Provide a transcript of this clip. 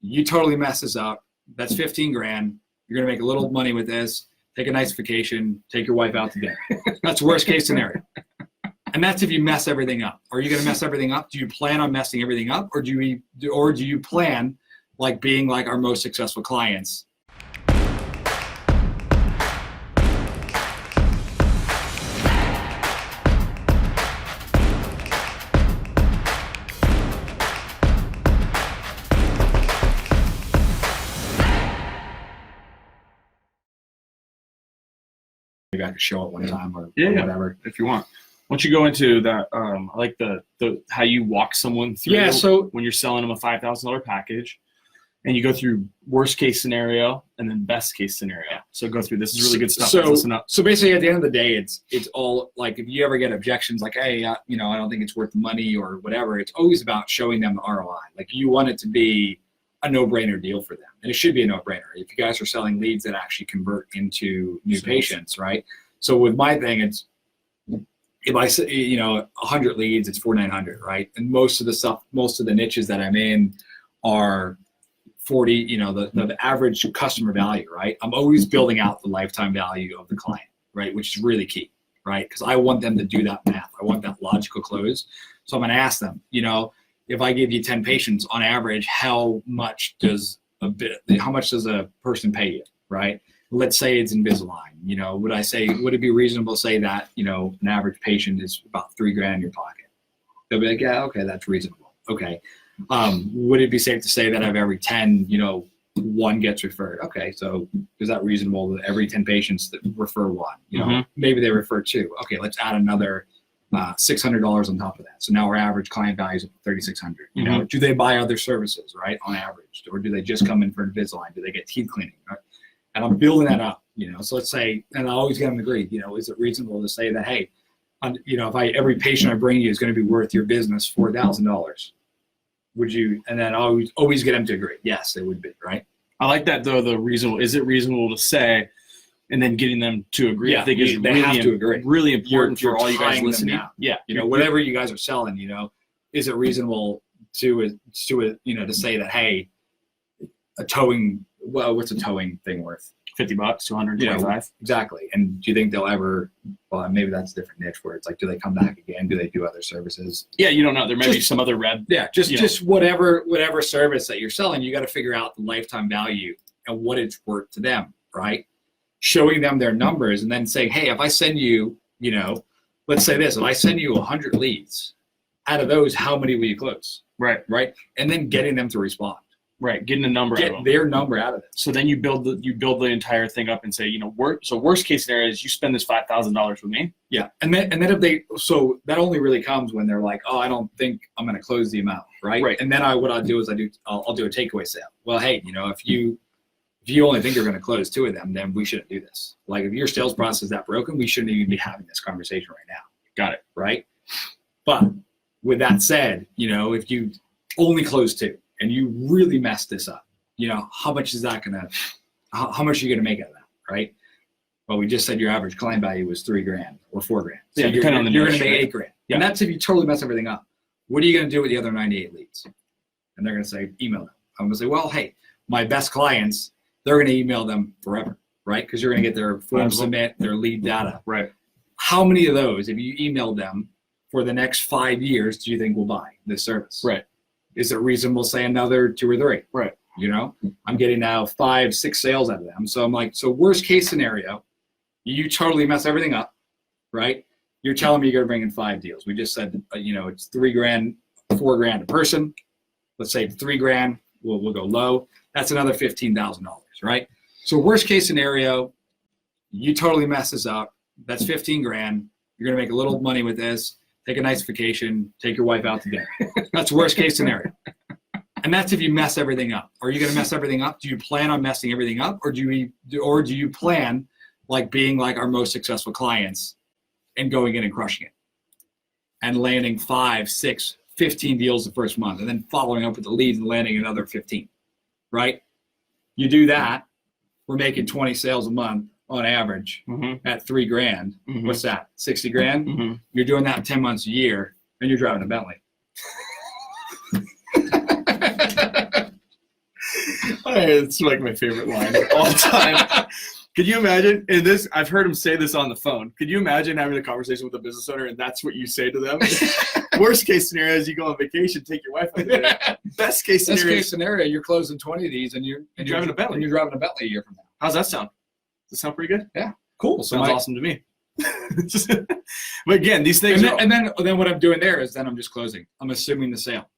You totally mess this up. That's 15 grand. You're going to make a little money with this. Take a nice vacation. Take your wife out to dinner. That's worst case scenario. And that's if you mess everything up. Are you going to mess everything up? Do you plan on messing everything up? Or do you plan like being like our most successful clients? Maybe I could show it one time or whatever if you want. Once you go into that, I like the how you walk someone through. Yeah. So when you're selling them a $5,000 package, and you go through worst case scenario and then best case scenario. So go through. This is really good stuff. Listen up. So basically, at the end of the day, it's all like if you ever get objections, like, hey, I don't think it's worth the money or whatever. It's always about showing them the ROI. Like you want it to be a no-brainer deal for them, and it should be a no-brainer. If you guys are selling leads that actually convert into new patients, right? So with my thing, it's if I say 100 leads, it's $4,900, right? And most of the niches that I'm in are 40. The average customer value, right? I'm always building out the lifetime value of the client, right? Which is really key, right? Because I want them to do that math. I want that logical close. So I'm going to ask them, if I give you 10 patients on average, how much does a person pay you, right? Let's say it's Invisalign. Would it be reasonable to say that, an average patient is about $3,000 in your pocket? They'll be like, yeah, okay, that's reasonable. Okay. Would it be safe to say that of every 10, one gets referred? Okay. So is that reasonable that every 10 patients that refer one, maybe they refer two? Okay. Let's add another $600 on top of that. So now our average client value is $3,600. Do they buy other services, right? On average, or do they just come in for Invisalign? Do they get teeth cleaning? Right? And I'm building that up, So let's say, and I always get them to agree. Is it reasonable to say that, hey, if every patient I bring you is going to be worth your business $4,000? Would you? And then I always get them to agree. Yes, they would be, right? I like that though. The reasonable. Is it reasonable to say? And then getting them to agree. Yeah, I think is they have to agree. Really important for all you guys listening. Yeah, whatever you guys are selling, is it reasonable to say that, hey, a towing? Well, what's a towing thing worth? $50, $225. Exactly. And do you think they'll ever? Well, maybe that's a different niche where it's like, do they come back again? Do they do other services? Yeah, you don't know. There may be some other red. Yeah, just whatever service that you're selling, you got to figure out the lifetime value and what it's worth to them, right? Showing them their numbers and then saying, hey, if I send you, let's say this, if I send you 100 leads, out of those, how many will you close? Right. And then getting them to respond. Right. Getting a number out of them. Get their number out of it. So then you build the entire thing up and say, so worst case scenario is you spend this $5,000 with me. Yeah. And then so that only really comes when they're like, oh, I don't think I'm going to close the amount. Right. And then what I'll do is I'll do a takeaway sale. Well, hey, if you only think you're going to close two of them, then we shouldn't do this. Like if your sales process is that broken, we shouldn't even be having this conversation right now. Got it. Right. But with that said, if you only close two and you really mess this up, how much is that how much are you going to make out of that? Right. Well, we just said your average client value was $3,000 or $4,000. So yeah, you're going to make $8,000. Yeah. And that's if you totally mess everything up. What are you going to do with the other 98 leads? And they're going to say, email them. I'm going to say, well, hey, my best clients, they're going to email them forever, right? Because you're going to get their form submit, their lead data. Right. How many of those, if you emailed them for the next 5 years, do you think will buy this service? Right. Is it reasonable to say another 2 or 3? Right. I'm getting now 5, 6 sales out of them. So I'm like, so worst case scenario, you totally mess everything up, right? You're telling me you're going to bring in 5 deals. We just said, it's $3,000, $4,000 a person. Let's say $3,000. We'll go low. That's another $15,000, right? So worst case scenario, you totally mess this up. That's $15,000. You're going to make a little money with this. Take a nice vacation. Take your wife out to dinner. That's worst case scenario. And that's if you mess everything up. Are you going to mess everything up? Do you plan on messing everything up, or do you plan like being like our most successful clients and going in and crushing it and landing 5, 6, 15 deals the first month, and then following up with the leads and landing another 15, right? You do that, we're making 20 sales a month on average at $3,000. What's that? 60 grand? You're doing that 10 months a year, and you're driving a Bentley. It's like my favorite line of all time. Could you imagine? And this, I've heard him say this on the phone. Could you imagine having a conversation with a business owner and that's what you say to them? Worst case scenario is you go on vacation, take your wife out there. Best case Best scenario. case scenario, you're closing 20 of these, and you're driving a Bentley. And you're driving a Bentley a year from now. How's that sound? Does that sound pretty good? Cool. So Sounds awesome to me. But again, these things. and then what I'm doing there is then I'm just closing. I'm assuming the sale.